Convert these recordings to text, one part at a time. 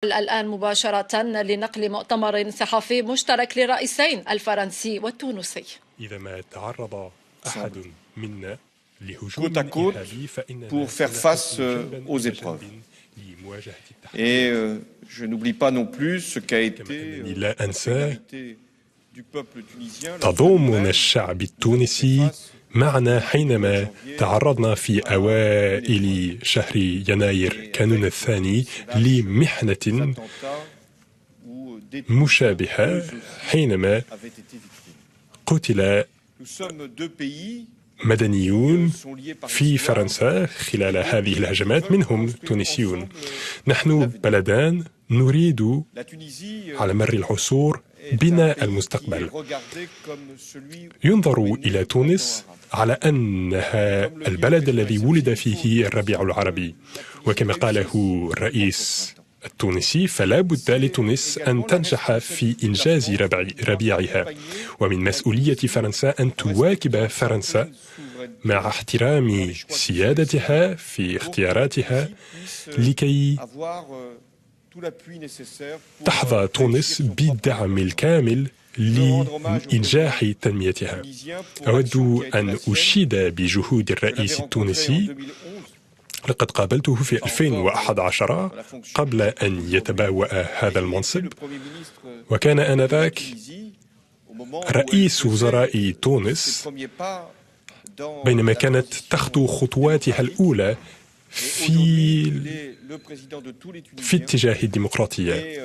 الآن مباشرة لنقل مؤتمر صحفي مشترك للرئيسين الفرنسي والتونسي. إذا ما تعرض أحد منا côte à côte pour faire face aux épreuves. Et je n'oublie pas non plus ce qu'a été la solidarité du peuple tunisien. تضامن الشعب التونسي معنا حينما تعرضنا في أوائل شهر يناير كانون الثاني لمحنة مشابهة حينما قتل مدنيون في فرنسا خلال هذه الهجمات، منهم تونسيون. نحن بلدان نريد على مر العصور بناء المستقبل. ينظر إلى تونس على أنها البلد الذي ولد فيه الربيع العربي، وكما قاله الرئيس التونسي فلا بد لتونس أن تنجح في إنجاز ربيعها، ومن مسؤولية فرنسا أن تواكب فرنسا مع احترام سيادتها في اختياراتها لكي تحظى تونس بالدعم الكامل لإنجاح تنميتها. أود أن أشيد بجهود الرئيس التونسي. لقد قابلته في 2011 قبل أن يتبوأ هذا المنصب، وكان آنذاك رئيس وزراء تونس بينما كانت تخطو خطواتها الأولى في اتجاه الديمقراطية.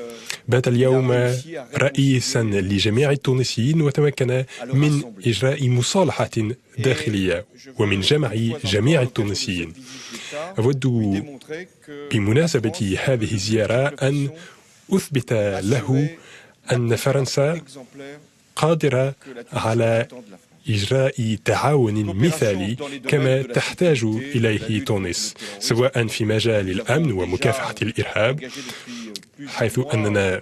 بات اليوم رئيسا لجميع التونسيين، وتمكن من إجراء مصالحة داخلية ومن جمع جميع التونسيين. أود بمناسبة هذه الزيارة أن أثبت له أن فرنسا قادرة على إجراء تعاون مثالي كما تحتاج إليه تونس، سواء في مجال الأمن ومكافحة الإرهاب، حيث أننا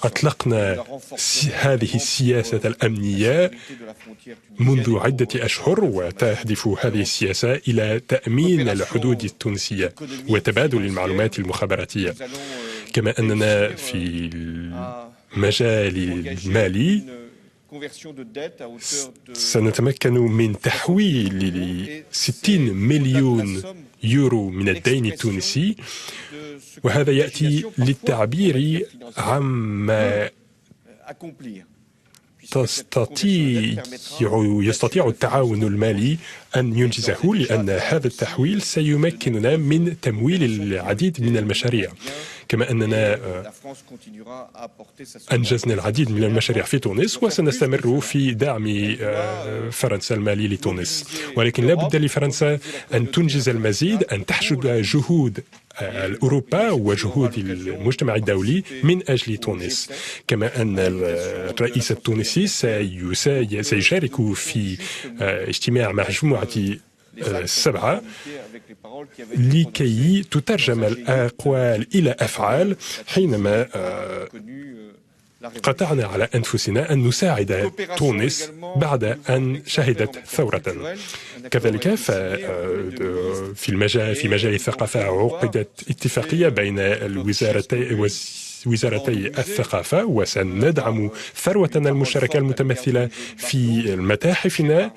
أطلقنا هذه السياسة الأمنية منذ عدة أشهر، وتهدف هذه السياسة إلى تأمين الحدود التونسية وتبادل المعلومات المخابراتية. كما أننا في المجال المالي سنتمكن من تحويل 60 مليون يورو من الدين التونسي، وهذا يأتي للتعبير عما يستطيع التعاون المالي أن ينجزه، لأن هذا التحويل سيمكننا من تمويل العديد من المشاريع. كما أننا أنجزنا العديد من المشاريع في تونس، وسنستمر في دعم فرنسا المالي لتونس، ولكن لا بد لفرنسا أن تنجز المزيد، أن تحشد جهود أوروبا وجهود المجتمع الدولي من أجل تونس. كما أن الرئيس التونسي سيشارك في اجتماع مجموعة 7 لكي تترجم الأقوال إلى أفعال، حينما قطعنا على أنفسنا أن نساعد تونس بعد أن شهدت ثورة. كذلك في مجال الثقافة عقدت اتفاقية بين وزارتي الثقافة، وسندعم ثروتنا المشتركة المتمثلة في متاحفنا.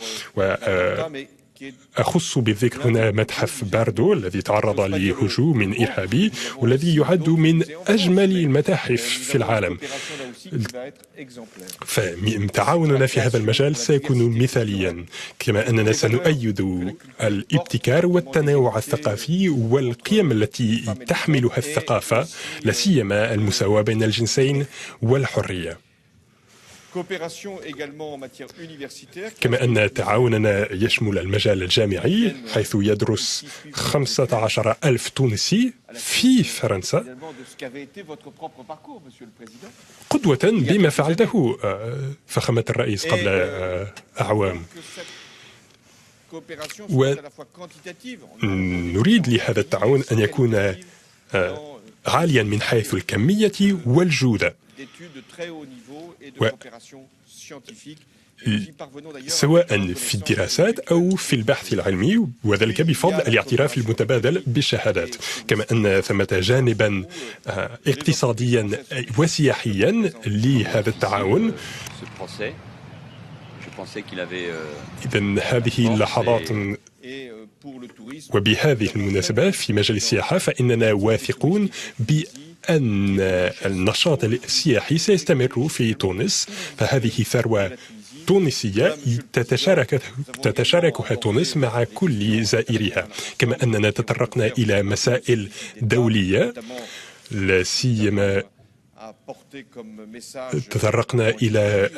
أخص بالذكر هنا متحف باردو الذي تعرض لهجوم إرهابي، والذي يعد من أجمل المتاحف في العالم. فتعاوننا في هذا المجال سيكون مثاليا، كما أننا سنؤيد الابتكار والتنوع الثقافي والقيم التي تحملها الثقافة، لا سيما المساواة بين الجنسين والحرية. كما أن تعاوننا يشمل المجال الجامعي، حيث يدرس 15,000 تونسي في فرنسا، قدوة بما فعلته فخامة الرئيس قبل أعوام. ونريد لهذا التعاون أن يكون عاليا من حيث الكمية والجودة، سواء في الدراسات أو في البحث العلمي، وذلك بفضل الاعتراف المتبادل بالشهادات، كما أن ثمة جانبا اقتصاديا وسياحيا لهذا التعاون. إذن هذه اللحظات وبهذه المناسبة في مجال السياحة فإننا واثقون بأن النشاط السياحي سيستمر في تونس، فهذه ثروة تونسية تتشاركها تونس مع كل زائرها، كما أننا تطرقنا إلى مسائل دولية، لا سيما تطرقنا إلى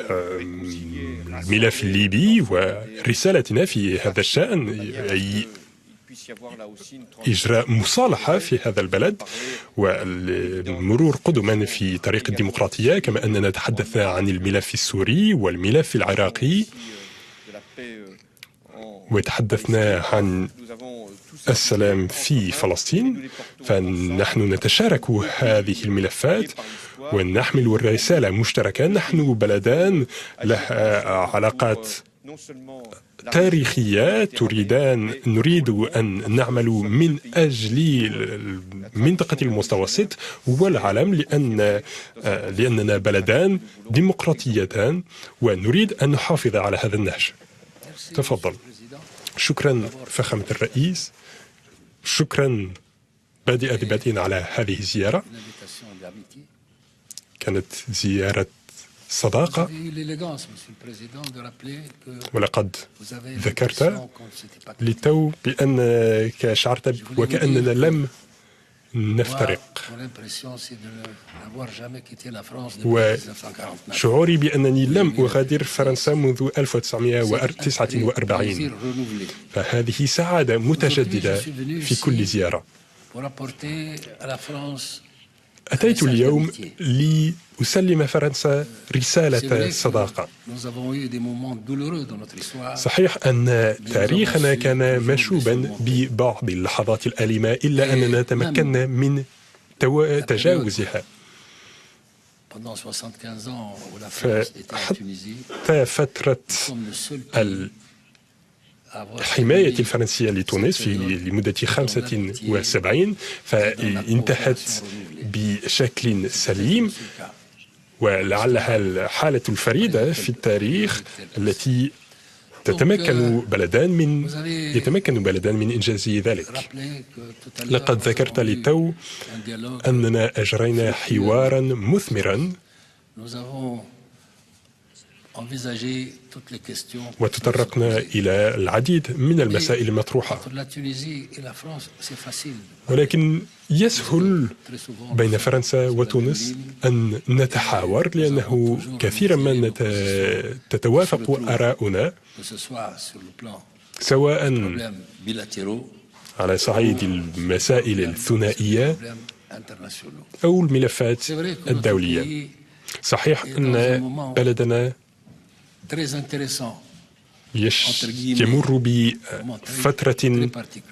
الملف الليبي ورسالتنا في هذا الشأن، أي إجراء مصالحة في هذا البلد والمرور قدما في طريق الديمقراطية، كما أننا تحدثنا عن الملف السوري والملف العراقي، وتحدثنا عن السلام في فلسطين. فنحن نتشارك هذه الملفات ونحمل الرسالة مشتركة. نحن بلدان لها علاقات تاريخية، نريد أن نعمل من أجل منطقة المتوسط والعالم، لأننا بلدان ديمقراطيتان ونريد أن نحافظ على هذا النهج. تفضل. شكرا فخامة الرئيس، شكرا بادئ ذباتين على هذه الزيارة، كانت زيارة صداقة، ولقد ذكرت للتو بأنك شعرت وكأننا لم نفترق، وشعوري بأنني لم أغادر فرنسا منذ 1949، فهذه سعادة متجددة في كل زيارة. أتيت اليوم لأسلم فرنسا رسالة صداقة. صحيح أن تاريخنا كان مشوبا ببعض اللحظات الأليمة، إلا أننا تمكنا من تجاوزها. فحتى فترة الحماية الفرنسية لتونس لمدة 75 فانتهت بشكل سليم، ولعلها الحالة الفريدة في التاريخ التي يتمكن بلدان من إنجاز ذلك. لقد ذكرت للتو أننا أجرينا حوارا مثمرا وتطرقنا إلى العديد من المسائل المطروحة، ولكن يسهل بين فرنسا وتونس أن نتحاور، لأنه كثيرا ما تتوافق آراؤنا، سواء على صعيد المسائل الثنائية أو الملفات الدولية. صحيح أن بلدنا يمر بفترة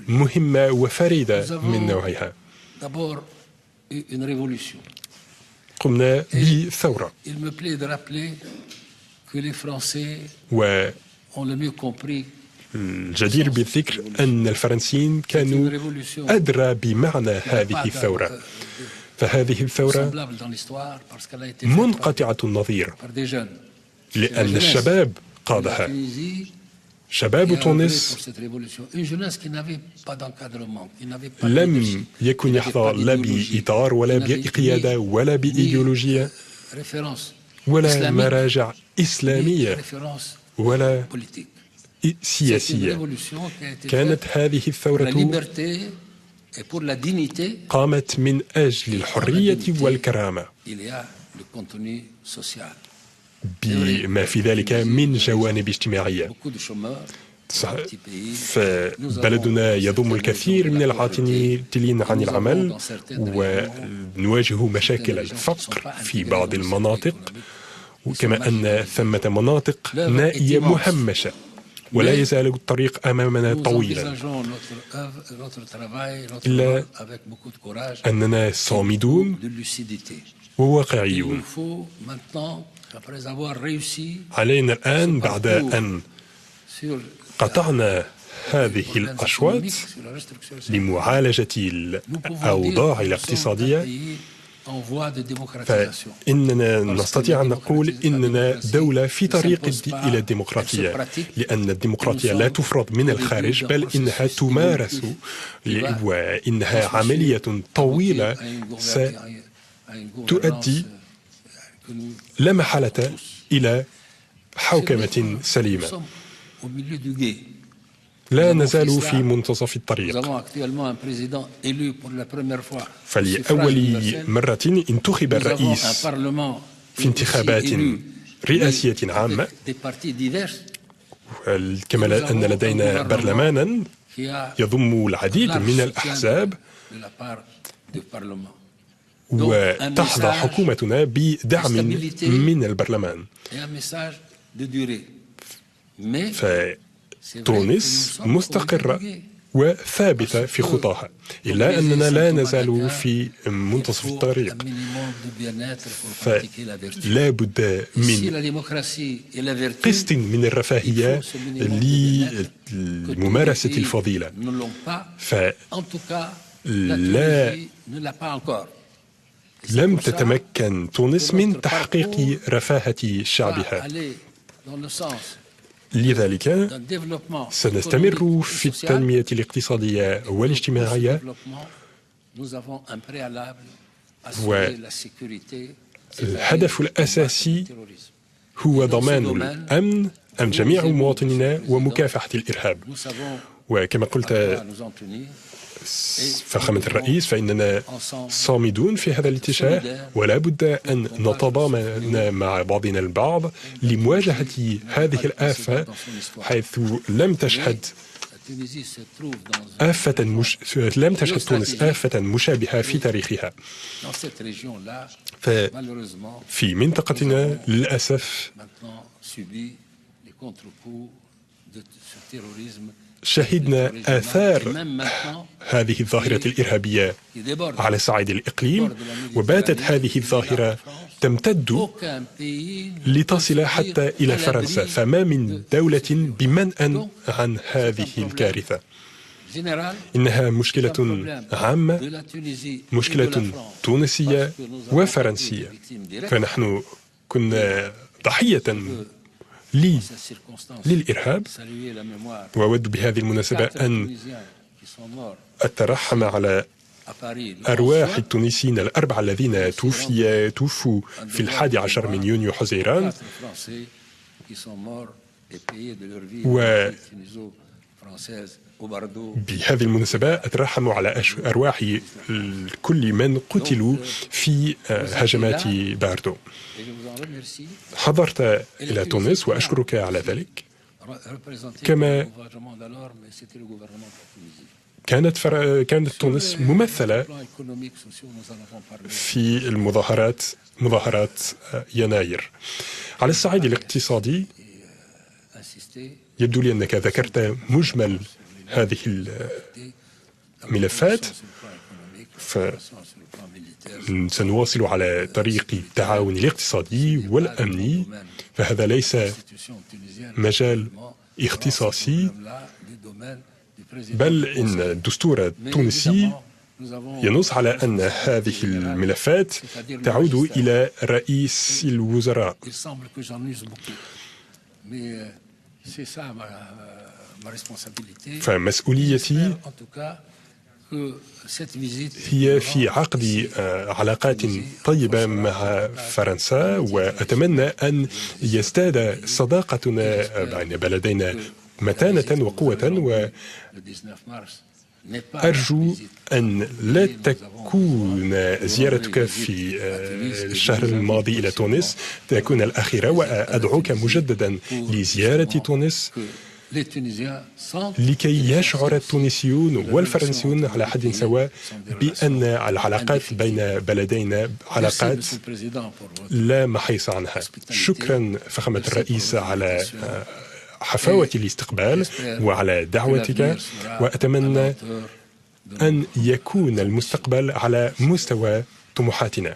مهمة وفريدة من نوعها. قمنا بثورة، والجدير بالذكر أن الفرنسيين كانوا أدرى بمعنى هذه الثورة، فهذه الثورة منقطعة النظير، لأن الشباب قادها، شباب تونس لم يكن يحظى لا بإطار ولا بقيادة ولا بإيديولوجية ولا مراجع إسلامية ولا سياسية. كانت هذه الثورة قامت من أجل الحرية والكرامة بما في ذلك من جوانب اجتماعية. فبلدنا يضم الكثير من العاطلين عن العمل، ونواجه مشاكل الفقر في بعض المناطق، وكما أن ثمة مناطق نائية مهمشة، ولا يزال الطريق أمامنا طويلا، إلا أننا صامدون وواقعيون. علينا الآن بعد أن قطعنا هذه الأشواط لمعالجة الأوضاع الاقتصادية، فإننا نستطيع أن نقول إننا دولة في طريق إلى الديمقراطية، لأن الديمقراطية لا تفرض من الخارج بل إنها تمارس، وإنها عملية طويلة ستؤدي لا محالة إلى حوكمة سليمة. لا نزال في منتصف الطريق، فلأول مرة انتخب الرئيس في انتخابات رئاسية عامة، كما أن لدينا برلمانا يضم العديد من الأحزاب، وتحظى حكومتنا بدعم من البرلمان. فتونس مستقرة وثابتة في خطاها، إلا أننا لا نزال في منتصف الطريق، فلا بد من قسط من الرفاهية لممارسة الفضيلة، لم تتمكن تونس من تحقيق رفاهة شعبها. لذلك سنستمر في التنمية الاقتصادية والاجتماعية، والهدف الأساسي هو ضمان الأمن أمن جميع مواطنينا ومكافحة الإرهاب. وكما قلت فخامة الرئيس، فإننا صامدون في هذا الاتجاه، ولا بد أن نتضامن مع بعضنا البعض لمواجهة هذه الآفة، حيث لم تشهد تونس آفة مشابهة في تاريخها. ففي منطقتنا للأسف شهدنا آثار هذه الظاهرة الإرهابية على صعيد الإقليم، وباتت هذه الظاهرة تمتد لتصل حتى إلى فرنسا، فما من دولة بمنأى عن هذه الكارثة. إنها مشكلة عامة، مشكلة تونسية وفرنسية، فنحن كنا ضحية للإرهاب. وأود بهذه المناسبة أن أترحم على أرواح التونسيين الأربعة الذين توفوا في 11 من يونيو حزيران، وبهذه المناسبة أترحم على أرواح كل من قتلوا في هجمات باردو. حضرت إلى تونس وأشكرك على ذلك، كما كانت تونس ممثلة في مظاهرات يناير. على الصعيد الاقتصادي يبدو لي أنك ذكرت مجمل هذه الملفات، سنواصل على طريق التعاون الاقتصادي والأمني، فهذا ليس مجال اختصاصي، بل إن الدستور التونسي ينص على أن هذه الملفات تعود إلى رئيس الوزراء. فمسؤوليتي هي في عقد علاقات طيبة مع فرنسا، وأتمنى أن يزداد صداقتنا بين بلدينا متانة وقوة، وأرجو أن لا تكون زيارتك في الشهر الماضي إلى تونس تكون الأخيرة، وأدعوك مجددا لزيارة تونس لكي يشعر التونسيون والفرنسيون على حد سواء بأن العلاقات بين بلدينا علاقات لا محيص عنها. شكرا فخامة الرئيس على حفاوة الاستقبال وعلى دعوتك، وأتمنى أن يكون المستقبل على مستوى طموحاتنا.